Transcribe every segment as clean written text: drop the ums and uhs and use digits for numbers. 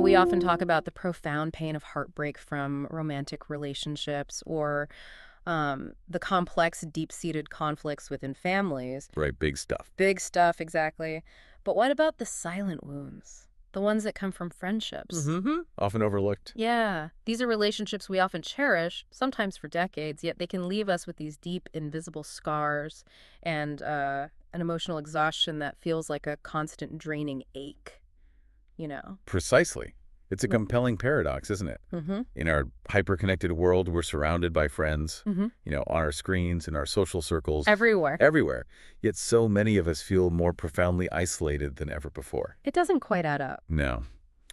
we often talk about the profound pain of heartbreak from romantic relationships or the complex, deep-seated conflicts within families. Right, big stuff. Big stuff, exactly. But what about the silent wounds? The ones that come from friendships? Often overlooked. Yeah, these are relationships we often cherish, sometimes for decades, yet they can leave us with these deep, invisible scars and an emotional exhaustion that feels like a constant draining ache, you know? Precisely. It's a compelling paradox, isn't it? Mm-hmm. In our hyper-connected world, we're surrounded by friends, Mm-hmm. on our screens, in our social circles, Everywhere. everywhere. Yet so many of us feel more profoundly isolated than ever before. It doesn't quite add up. No.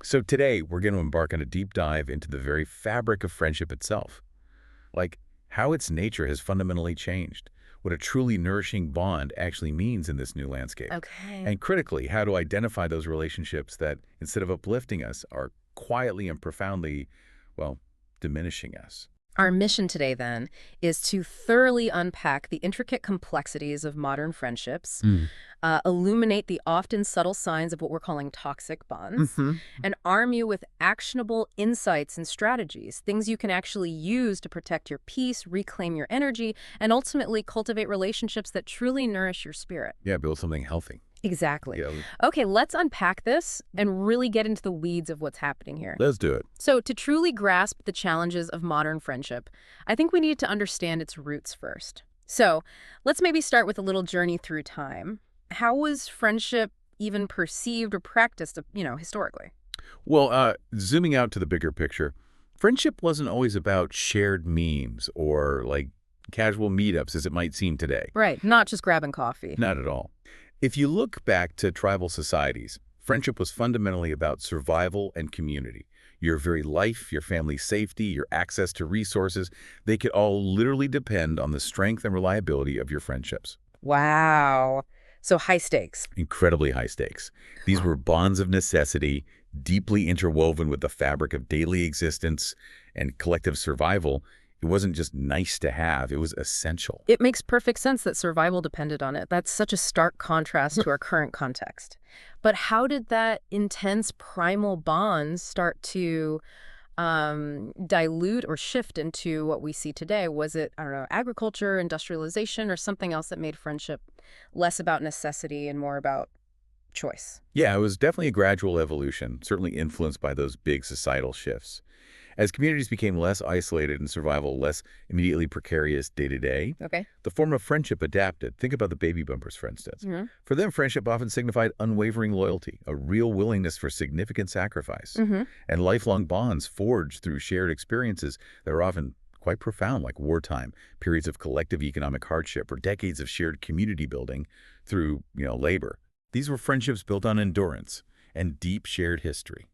So today, we're going to embark on a deep dive into the very fabric of friendship itself. Like, how its nature has fundamentally changed, what a truly nourishing bond actually means in this new landscape. Okay. And critically, how to identify those relationships that, instead of uplifting us, are quietly and profoundly, well, diminishing us. Our mission today, then, is to thoroughly unpack the intricate complexities of modern friendships, illuminate the often subtle signs of what we're calling toxic bonds, and arm you with actionable insights and strategies, things you can actually use to protect your peace, reclaim your energy, and ultimately cultivate relationships that truly nourish your spirit. Yeah, build something healthy. Exactly. Yeah, Okay, let's unpack this and really get into the weeds of what's happening here. let's do it. So, to truly grasp the challenges of modern friendship, I think we need to understand its roots first. So, let's maybe start with a little journey through time. How was friendship even perceived or practiced, historically? Well, zooming out to the bigger picture, friendship wasn't always about shared memes or, like, casual meetups as it might seem today. Right, not just grabbing coffee. Not at all. If you look back to tribal societies, friendship was fundamentally about survival and community. Your very life, your family's safety, your access to resources, they could all literally depend on the strength and reliability of your friendships. Wow. So, high stakes. Incredibly high stakes. These were bonds of necessity, deeply interwoven with the fabric of daily existence and collective survival. It wasn't just nice to have, it was essential. It makes perfect sense that survival depended on it. That's such a stark contrast to our current context. But how did that intense primal bond start to dilute or shift into what we see today? Was it, I don't know, agriculture, industrialization, or something else that made friendship less about necessity and more about choice? Yeah, it was definitely a gradual evolution, certainly influenced by those big societal shifts. As communities became less isolated and survival less immediately precarious day to day, Okay. the form of friendship adapted. Think about the baby bumpers, for instance. Mm-hmm. For them, friendship often signified unwavering loyalty, a real willingness for significant sacrifice, and lifelong bonds forged through shared experiences that are often quite profound, like wartime, periods of collective economic hardship, or decades of shared community building through, labor. These were friendships built on endurance and deep shared history.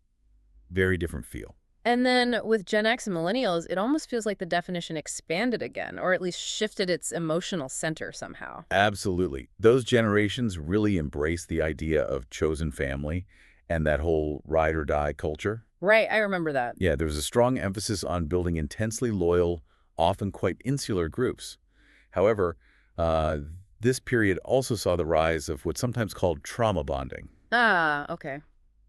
Very different feel. And then with Gen X and millennials, it almost feels like the definition expanded again, or at least shifted its emotional center somehow. Absolutely. Those generations really embraced the idea of chosen family and that whole ride or die culture. Right, I remember that. Yeah, there was a strong emphasis on building intensely loyal, often quite insular groups. However, this period also saw the rise of what's sometimes called trauma bonding. Ah, okay.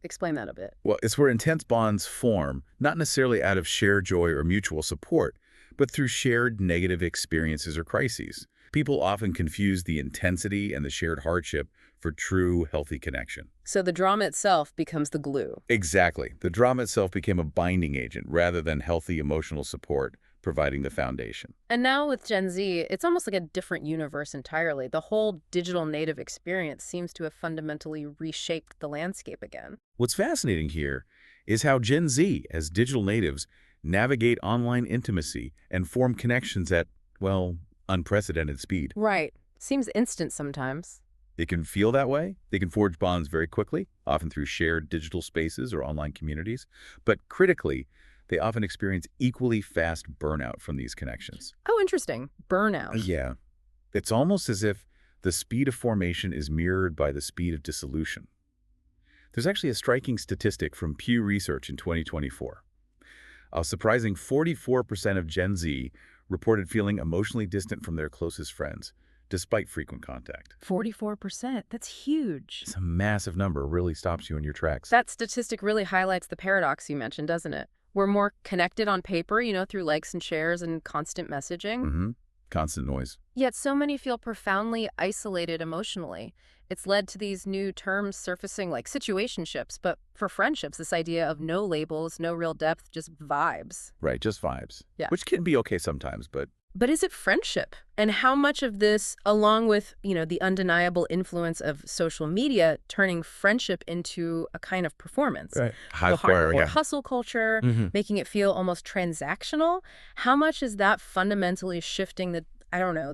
Explain that a bit. Well, it's where intense bonds form, not necessarily out of shared joy or mutual support, but through shared negative experiences or crises. People often confuse the intensity and the shared hardship for true, healthy connection. So the drama itself becomes the glue. Exactly. The drama itself became a binding agent rather than healthy emotional support, providing the foundation. And now with Gen Z, it's almost like a different universe entirely. The whole digital native experience seems to have fundamentally reshaped the landscape again. What's fascinating here is how Gen Z, as digital natives, navigate online intimacy and form connections at, well, unprecedented speed. Right. Seems instant sometimes. It can feel that way. They can forge bonds very quickly, often through shared digital spaces or online communities. But critically, they often experience equally fast burnout from these connections. Oh, interesting. Burnout. Yeah. It's almost as if the speed of formation is mirrored by the speed of dissolution. There's actually a striking statistic from Pew Research in 2024. A surprising 44% of Gen Z reported feeling emotionally distant from their closest friends, despite frequent contact. 44%. That's huge. It's a massive number, really stops you in your tracks. That statistic really highlights the paradox you mentioned, doesn't it? We're more connected on paper, through likes and shares and constant messaging. Mm-hmm. Constant noise. Yet so many feel profoundly isolated emotionally. It's led to these new terms surfacing like situationships, but for friendships, this idea of no labels, no real depth, just vibes. Right, just vibes. Yeah. Which can be okay sometimes, but But is it friendship? And how much of this, along with, the undeniable influence of social media, turning friendship into a kind of performance? right. The Hardcore, hardcore hustle culture, making it feel almost transactional. How much is that fundamentally shifting the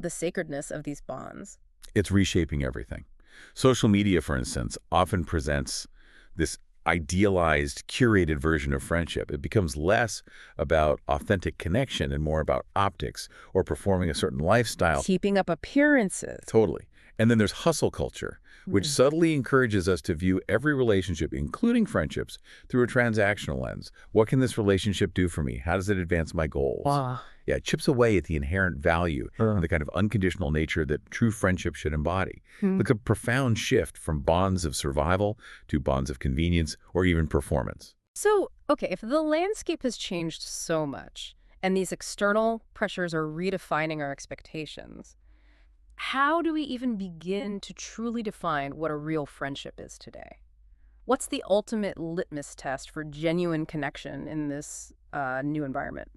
sacredness of these bonds? It's reshaping everything. Social media, for instance, often presents this idealized, curated version of friendship. It becomes less about authentic connection and more about optics or performing a certain lifestyle. Keeping up appearances. Totally. And then there's hustle culture, which subtly encourages us to view every relationship, including friendships, through a transactional lens. What can this relationship do for me? How does it advance my goals? Wow. Yeah, it chips away at the inherent value and the kind of unconditional nature that true friendship should embody. Like a profound shift from bonds of survival to bonds of convenience or even performance. So, okay, if the landscape has changed so much and these external pressures are redefining our expectations, how do we even begin to truly define what a real friendship is today? What's the ultimate litmus test for genuine connection in this new environment?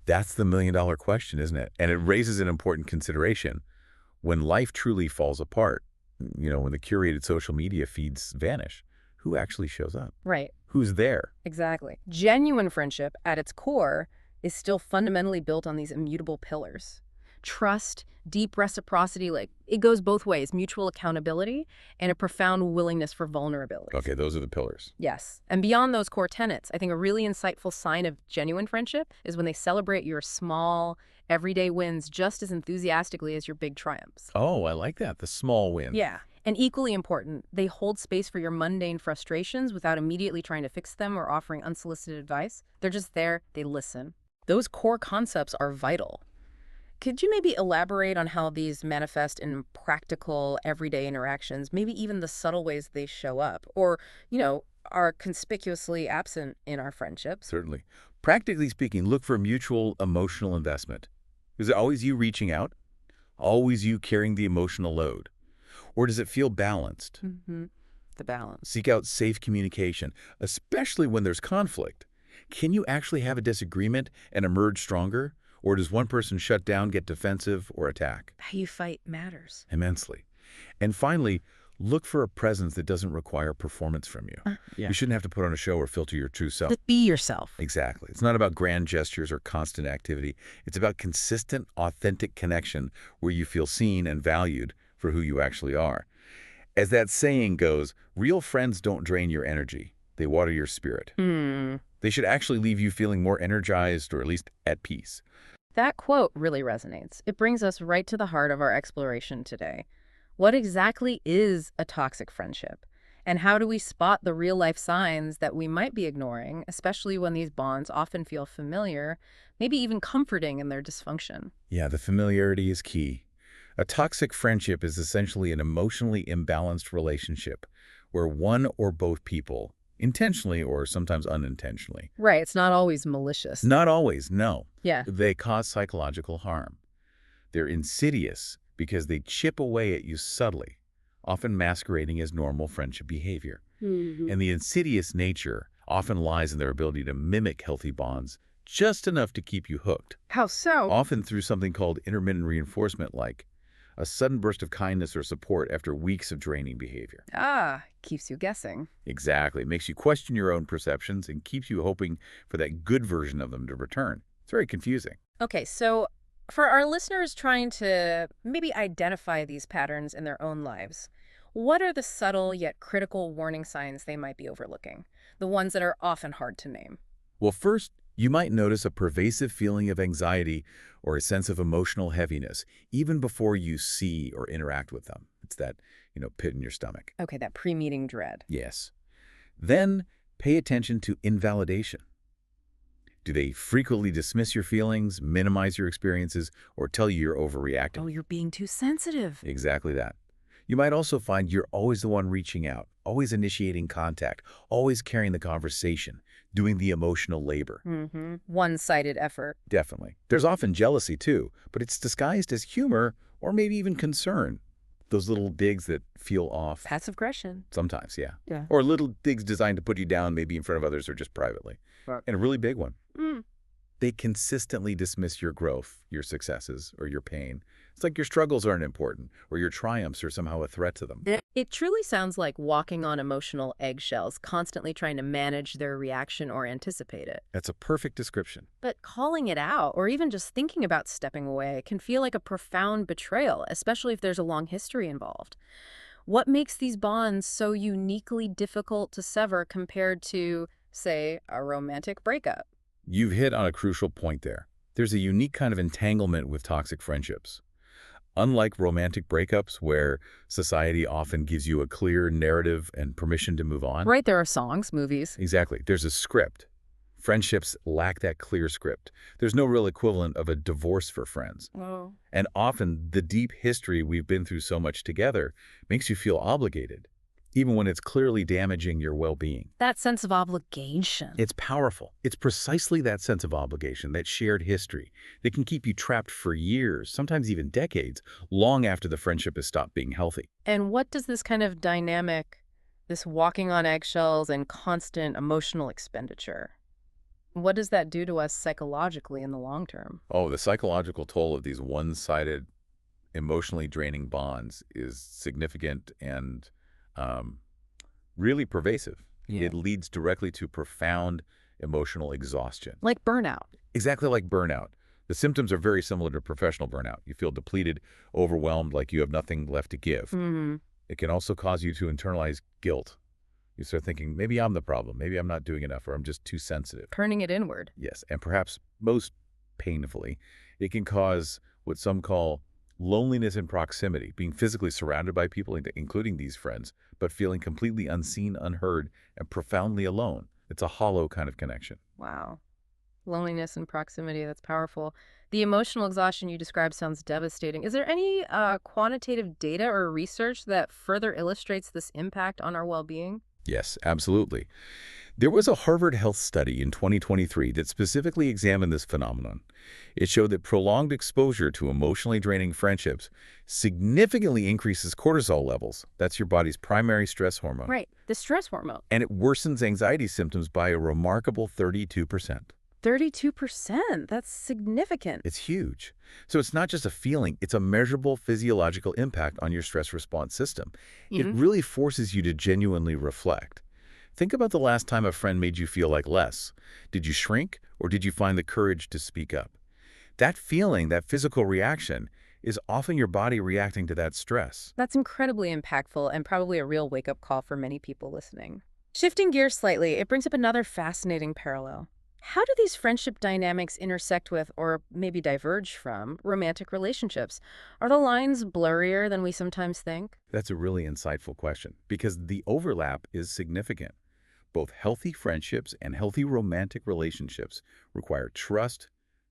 That's the million-dollar question, isn't it? And it raises an important consideration. When life truly falls apart, when the curated social media feeds vanish, who actually shows up? Right. Who's there? Exactly. Genuine friendship, at its core, is still fundamentally built on these immutable pillars. Trust, deep reciprocity, it goes both ways, mutual accountability, and a profound willingness for vulnerability. Okay, those are the pillars. Yes. And beyond those core tenets, I think a really insightful sign of genuine friendship is when they celebrate your small, everyday wins just as enthusiastically as your big triumphs. Oh, I like that. The small win. Yeah. And equally important, they hold space for your mundane frustrations without immediately trying to fix them or offering unsolicited advice. They're just there. They listen. Those core concepts are vital. Could you maybe elaborate on how these manifest in practical, everyday interactions, maybe even the subtle ways they show up or, are conspicuously absent in our friendships? Certainly. Practically speaking, look for mutual emotional investment. Is it always you reaching out? Always you carrying the emotional load? Or does it feel balanced? The balance. Seek out safe communication, especially when there's conflict. Can you actually have a disagreement and emerge stronger? Or does one person shut down, get defensive, or attack? How you fight matters. Immensely. And finally, look for a presence that doesn't require performance from you. Yeah. You shouldn't have to put on a show or filter your true self. Just be yourself. Exactly. It's not about grand gestures or constant activity. It's about consistent, authentic connection where you feel seen and valued for who you actually are. As that saying goes, real friends don't drain your energy. They water your spirit. They should actually leave you feeling more energized or at least at peace. That quote really resonates. It brings us right to the heart of our exploration today. What exactly is a toxic friendship? And how do we spot the real-life signs that we might be ignoring, especially when these bonds often feel familiar, maybe even comforting in their dysfunction? Yeah, the familiarity is key. A toxic friendship is essentially an emotionally imbalanced relationship where one or both people, intentionally or sometimes unintentionally. Right, it's not always malicious. Not always, no. Yeah. They cause psychological harm. They're insidious because they chip away at you subtly, often masquerading as normal friendship behavior. And the insidious nature often lies in their ability to mimic healthy bonds just enough to keep you hooked. How so? Often through something called intermittent reinforcement, like a sudden burst of kindness or support after weeks of draining behavior. Keeps you guessing. Exactly. It makes you question your own perceptions and keeps you hoping for that good version of them to return. It's very confusing. Okay, so for our listeners trying to maybe identify these patterns in their own lives, what are the subtle yet critical warning signs they might be overlooking? The ones that are often hard to name. Well, first, you might notice a pervasive feeling of anxiety or a sense of emotional heaviness, even before you see or interact with them. It's that, pit in your stomach. Okay, that pre-meeting dread. Yes. Then pay attention to invalidation. Do they frequently dismiss your feelings, minimize your experiences, or tell you you're overreacting? Oh, you're being too sensitive. Exactly that. You might also find you're always the one reaching out, always initiating contact, always carrying the conversation, doing the emotional labor. One-sided effort. Definitely. There's often jealousy too, but it's disguised as humor or maybe even concern. Those little digs that feel off. Passive aggression. Sometimes, yeah. Yeah. Or little digs designed to put you down, maybe in front of others or just privately. Right. And a really big one. Mm. They consistently dismiss your growth, your successes, or your pain. It's like your struggles aren't important, or your triumphs are somehow a threat to them. It truly sounds like walking on emotional eggshells, constantly trying to manage their reaction or anticipate it. That's a perfect description. But calling it out, or even just thinking about stepping away, can feel like a profound betrayal, especially if there's a long history involved. What makes these bonds so uniquely difficult to sever compared to, say, a romantic breakup? You've hit on a crucial point there. There's a unique kind of entanglement with toxic friendships. Unlike romantic breakups, where society often gives you a clear narrative and permission to move on. Right, there are songs, movies. Exactly. There's a script. Friendships lack that clear script. There's no real equivalent of a divorce for friends. Oh. And often, the deep history we've been through so much together makes you feel obligated, even when it's clearly damaging your well-being. That sense of obligation. It's powerful. It's precisely that sense of obligation, that shared history, that can keep you trapped for years, sometimes even decades, long after the friendship has stopped being healthy. And what does this kind of dynamic, this walking on eggshells and constant emotional expenditure, what does that do to us psychologically in the long term? Oh, the psychological toll of these one-sided, emotionally draining bonds is significant and really pervasive. Yeah. It leads directly to profound emotional exhaustion. Like burnout. Exactly like burnout. The symptoms are very similar to professional burnout. You feel depleted, overwhelmed, like you have nothing left to give. Mm-hmm. It can also cause you to internalize guilt. You start thinking, maybe I'm the problem, maybe I'm not doing enough, or I'm just too sensitive. Turning it inward. Yes, and perhaps most painfully, it can cause what some call loneliness in proximity, being physically surrounded by people, including these friends, but feeling completely unseen, unheard, and profoundly alone. It's a hollow kind of connection. Wow. Loneliness and proximity, that's powerful. The emotional exhaustion you described sounds devastating. Is there any quantitative data or research that further illustrates this impact on our well-being? Yes, absolutely. There was a Harvard Health study in 2023 that specifically examined this phenomenon. It showed that prolonged exposure to emotionally draining friendships significantly increases cortisol levels. That's your body's primary stress hormone. Right, the stress hormone. And it worsens anxiety symptoms by a remarkable 32%. 32%, that's significant. It's huge. So it's not just a feeling, it's a measurable physiological impact on your stress response system. It really forces you to genuinely reflect. Think about the last time a friend made you feel like less. Did you shrink, or did you find the courage to speak up? That feeling, that physical reaction, is often your body reacting to that stress. That's incredibly impactful and probably a real wake-up call for many people listening. Shifting gears slightly, it brings up another fascinating parallel. How do these friendship dynamics intersect with, or maybe diverge from, romantic relationships? Are the lines blurrier than we sometimes think? That's a really insightful question, because the overlap is significant. Both healthy friendships and healthy romantic relationships require trust,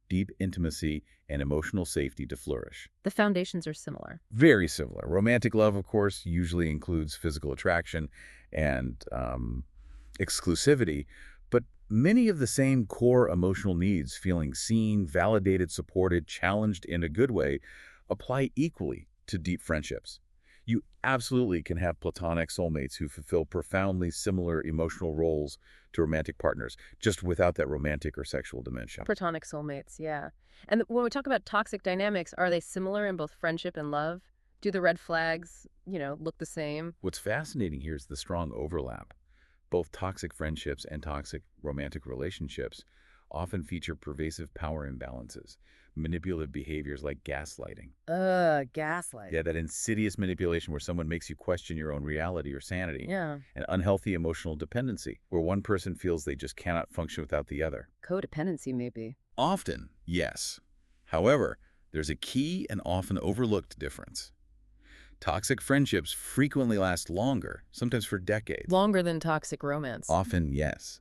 deep intimacy, and emotional safety to flourish. The foundations are similar. Very similar. Romantic love, of course, usually includes physical attraction and exclusivity, but many of the same core emotional needs, feeling seen, validated, supported, challenged in a good way, apply equally to deep friendships. You absolutely can have platonic soulmates who fulfill profoundly similar emotional roles to romantic partners, just without that romantic or sexual dimension. Platonic soulmates, yeah. And when we talk about toxic dynamics, are they similar in both friendship and love? Do the red flags, look the same? What's fascinating here is the strong overlap. Both toxic friendships and toxic romantic relationships often feature pervasive power imbalances, manipulative behaviors like gaslighting. Gaslight. Yeah, that insidious manipulation where someone makes you question your own reality or sanity. Yeah. And unhealthy emotional dependency, where one person feels they just cannot function without the other. Codependency, maybe. Often, yes. However, there's a key and often overlooked difference. Toxic friendships frequently last longer, sometimes for decades. Longer than toxic romance. Often, yes.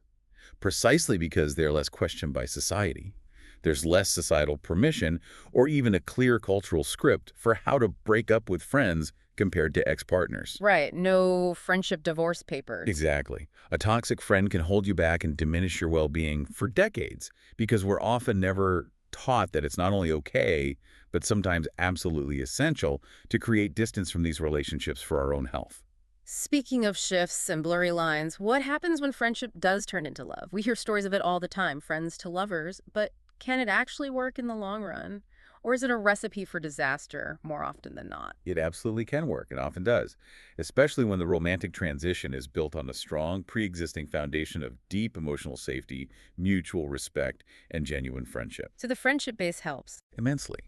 precisely because they're less questioned by society. There's less societal permission or even a clear cultural script for how to break up with friends compared to ex-partners. Right. No friendship divorce papers. Exactly. A toxic friend can hold you back and diminish your well-being for decades because we're often never taught that it's not only okay, but sometimes absolutely essential to create distance from these relationships for our own health. Speaking of shifts and blurry lines, what happens when friendship does turn into love? We hear stories of it all the time, friends to lovers, but can it actually work in the long run? Or is it a recipe for disaster more often than not? It absolutely can work, and often does, especially when the romantic transition is built on a strong, pre-existing foundation of deep emotional safety, mutual respect, and genuine friendship. So the friendship base helps. Immensely.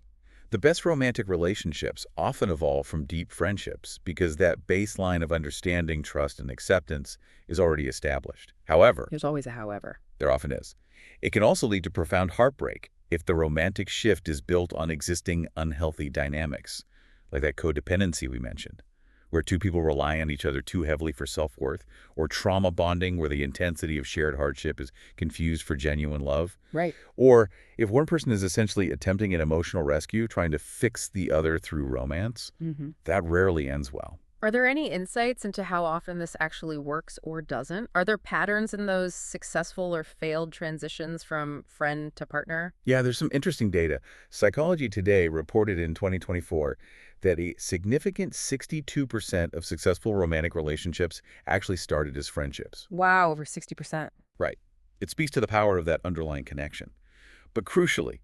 The best romantic relationships often evolve from deep friendships because that baseline of understanding, trust, and acceptance is already established. However, There's always a however. there often is. It can also lead to profound heartbreak if the romantic shift is built on existing unhealthy dynamics, like that codependency we mentioned, where two people rely on each other too heavily for self-worth, or trauma bonding where the intensity of shared hardship is confused for genuine love. Right. Or if one person is essentially attempting an emotional rescue, trying to fix the other through romance, that rarely ends well. Are there any insights into how often this actually works or doesn't? Are there patterns in those successful or failed transitions from friend to partner? Yeah, there's some interesting data. Psychology Today reported in 2024 that a significant 62% of successful romantic relationships actually started as friendships. Wow, over 60%. Right. It speaks to the power of that underlying connection. But crucially,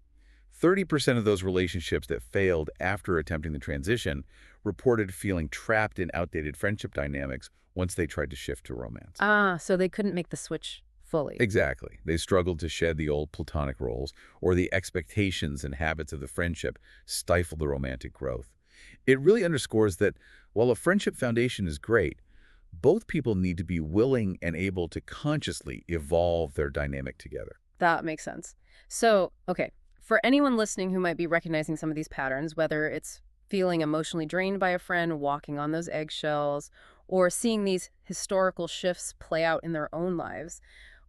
30% of those relationships that failed after attempting the transition reported feeling trapped in outdated friendship dynamics once they tried to shift to romance. Ah, so they couldn't make the switch fully. Exactly. They struggled to shed the old platonic roles, or the expectations and habits of the friendship stifled the romantic growth. It really underscores that while a friendship foundation is great, both people need to be willing and able to consciously evolve their dynamic together. That makes sense. So, okay, for anyone listening who might be recognizing some of these patterns, whether it's feeling emotionally drained by a friend, walking on those eggshells, or seeing these historical shifts play out in their own lives,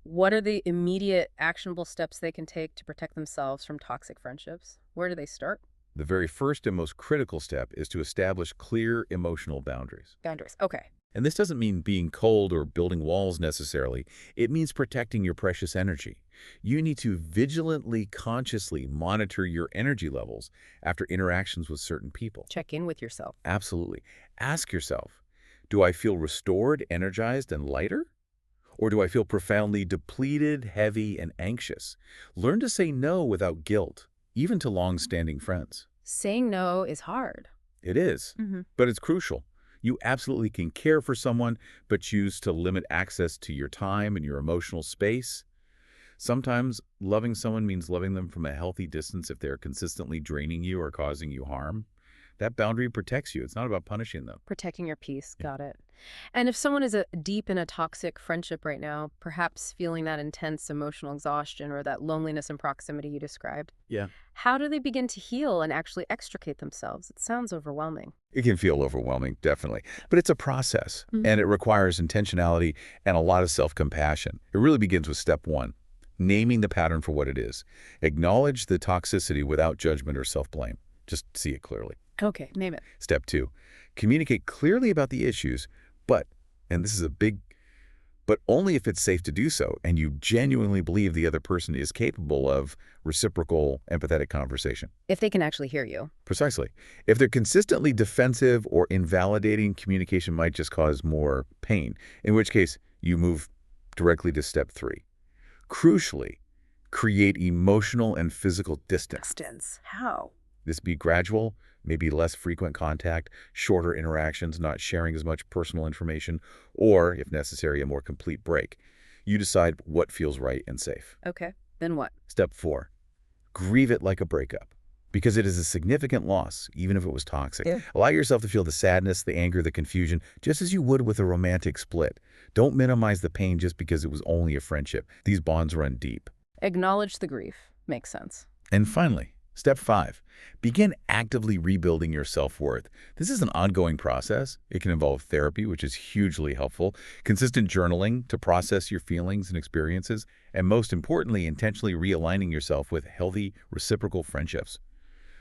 what are the immediate actionable steps they can take to protect themselves from toxic friendships? Where do they start? The very first and most critical step is to establish clear emotional boundaries. Boundaries. Okay. And this doesn't mean being cold or building walls necessarily. It means protecting your precious energy. You need to vigilantly, consciously monitor your energy levels after interactions with certain people. Check in with yourself. Absolutely. Ask yourself, do I feel restored, energized, and lighter? Or do I feel profoundly depleted, heavy, and anxious? Learn to say no without guilt, even to long-standing friends. Saying no is hard. It is, but it's crucial. You absolutely can care for someone, but choose to limit access to your time and your emotional space. Sometimes loving someone means loving them from a healthy distance if they're consistently draining you or causing you harm. That boundary protects you. It's not about punishing them. Protecting your peace. Got it. And if someone is deep in a toxic friendship right now, perhaps feeling that intense emotional exhaustion or that loneliness and proximity you described, Yeah. how do they begin to heal and actually extricate themselves? It sounds overwhelming. It can feel overwhelming, definitely. But it's a process, and it requires intentionality and a lot of self-compassion. It really begins with step one, naming the pattern for what it is. Acknowledge the toxicity without judgment or self-blame. Just see it clearly. Okay, name it. Step two, communicate clearly about the issues, and this is a big, but only if it's safe to do so, and you genuinely believe the other person is capable of reciprocal, empathetic conversation. If they can actually hear you. Precisely. If they're consistently defensive or invalidating, communication might just cause more pain, in which case you move directly to step three. Crucially, create emotional and physical distance. Distance. How? This be gradual, maybe less frequent contact, shorter interactions, not sharing as much personal information, or, if necessary, a more complete break. You decide what feels right and safe. Okay, then what? Step four, grieve it like a breakup, because it is a significant loss, even if it was toxic. Yeah. Allow yourself to feel the sadness, the anger, the confusion, just as you would with a romantic split. Don't minimize the pain just because it was only a friendship. These bonds run deep. Acknowledge the grief. Makes sense. And finally, Step 5. Begin actively rebuilding your self-worth. This is an ongoing process. It can involve therapy, which is hugely helpful, consistent journaling to process your feelings and experiences, and most importantly, intentionally realigning yourself with healthy, reciprocal friendships.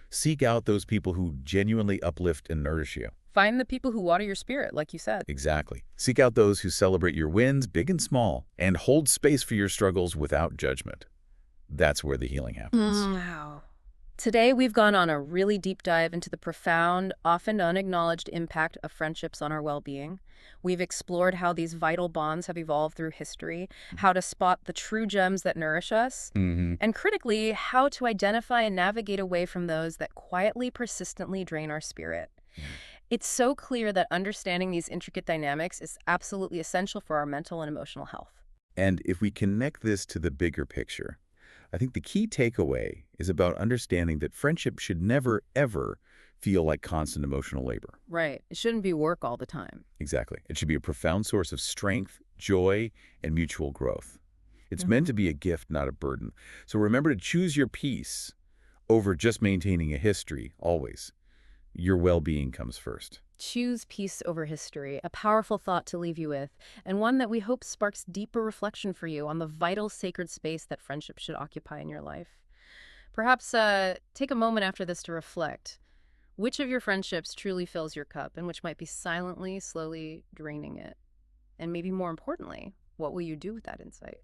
Seek out those people who genuinely uplift and nourish you. Find the people who water your spirit, like you said. Exactly. Seek out those who celebrate your wins, big and small, and hold space for your struggles without judgment. That's where the healing happens. Wow. Today, we've gone on a really deep dive into the profound, often unacknowledged impact of friendships on our well-being. We've explored how these vital bonds have evolved through history, how to spot the true gems that nourish us, and critically, how to identify and navigate away from those that quietly, persistently drain our spirit. It's so clear that understanding these intricate dynamics is absolutely essential for our mental and emotional health. And if we connect this to the bigger picture, I think the key takeaway is about understanding that friendship should never, ever feel like constant emotional labor. Right. It shouldn't be work all the time. Exactly. It should be a profound source of strength, joy, and mutual growth. It's meant to be a gift, not a burden. So remember to choose your peace over just maintaining a history, always. Your well-being comes first. Choose peace over history, a powerful thought to leave you with, and one that we hope sparks deeper reflection for you on the vital, sacred space that friendship should occupy in your life. Perhaps take a moment after this to reflect. Which of your friendships truly fills your cup and which might be silently, slowly draining it? And maybe more importantly, what will you do with that insight?